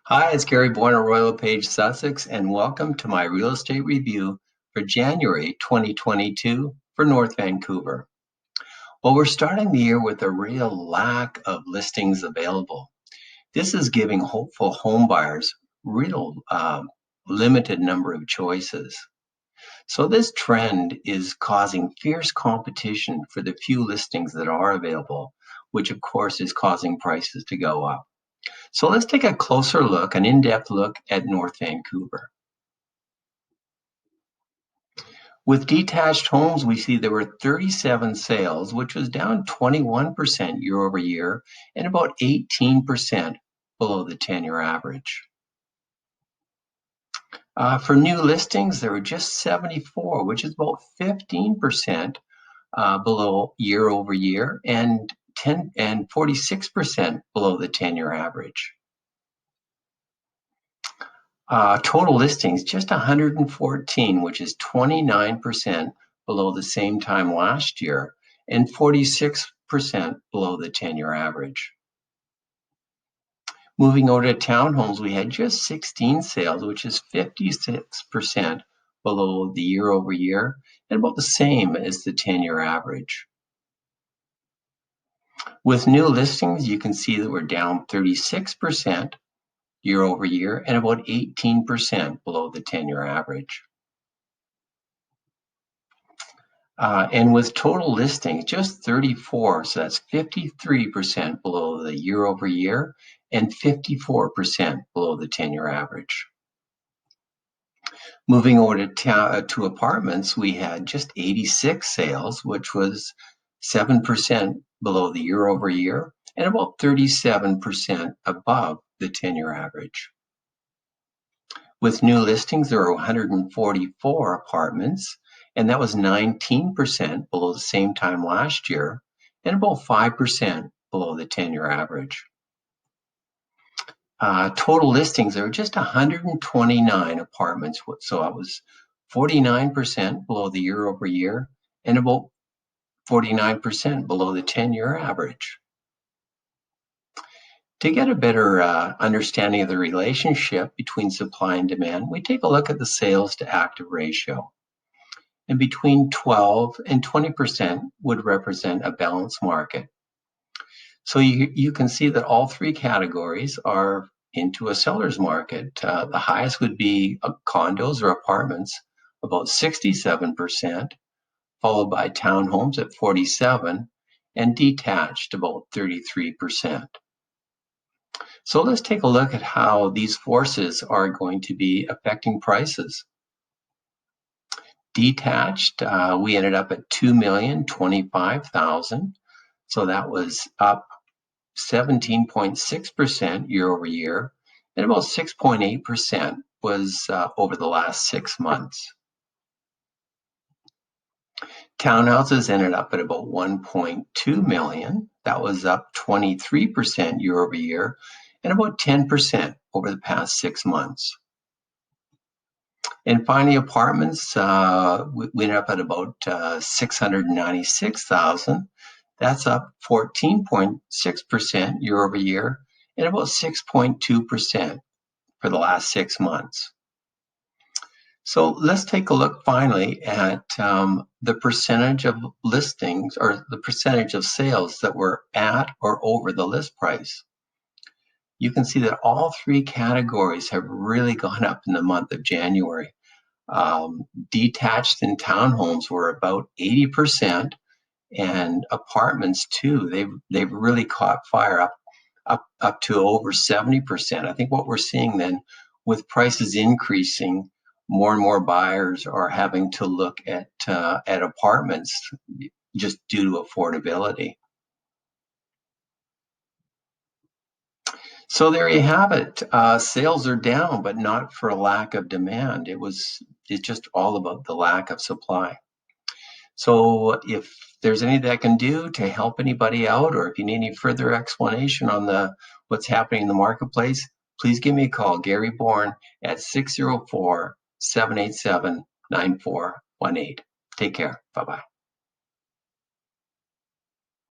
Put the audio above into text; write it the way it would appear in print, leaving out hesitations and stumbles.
Hi, it's Gary Bourne at Royal LePage, Sussex, and welcome to my real estate review for January 2022 for North Vancouver. Well, we're starting the year with a real lack of listings available. This is giving hopeful home buyers real limited number of choices. So this trend is causing fierce competition for the few listings that are available, which of course is causing prices to go up. So let's take a closer look, an in-depth look at North Vancouver. With detached homes, we see there were 37 sales, which was down 21% year over year and about 18% below the 10-year average. For new listings, there were just 74, which is about 15% below year over year and 46% below the 10-year average. Total listings, just 114, which is 29% below the same time last year and 46% below the 10-year average. Moving over to townhomes, we had just 16 sales, which is 56% below the year over year and about the same as the 10-year average. With new listings, you can see that we're down 36% year over year and about 18% below the 10-year average. And with total listings, just 34, so that's 53% below the year over year and 54% below the 10-year average. Moving over to apartments, we had just 86 sales, which was 7% below the year over year and about 37% above the 10-year average. With new listings, there were 144 apartments, and that was 19% below the same time last year and about 5% below the 10-year average. Total listings, there were just 129 apartments, so it was 49% below the year over year and about 49% below the 10-year average. To get a better understanding of the relationship between supply and demand, we take a look at the sales to active ratio. And between 12 and 20% would represent a balanced market. So you can see that all three categories are into a seller's market. The highest would be condos or apartments, about 67%, followed by townhomes at 47%, and detached about 33%. So let's take a look at how these forces are going to be affecting prices. Detached, we ended up at $2,025,000. So that was up 17.6% year over year, and about 6.8% was over the last 6 months. Townhouses ended up at about 1.2 million. That was up 23% year over year and about 10% over the past 6 months. And finally, apartments, we ended up at about 696,000. That's up 14.6% year over year and about 6.2% for the last 6 months. So let's take a look finally at the percentage of listings or the percentage of sales that were at or over the list price. You can see that all three categories have really gone up in the month of January. Detached and townhomes were about 80%, and apartments too. They've really caught fire up to over 70%. I think what we're seeing then, with prices increasing, more and more buyers are having to look at apartments just due to affordability. So there you have it. Sales are down, but not for a lack of demand. It's just all about the lack of supply. So if there's anything I can do to help anybody out, or if you need any further explanation on what's happening in the marketplace, please give me a call, Gary Bourne, at 604-787-9418. Take care. Bye-bye.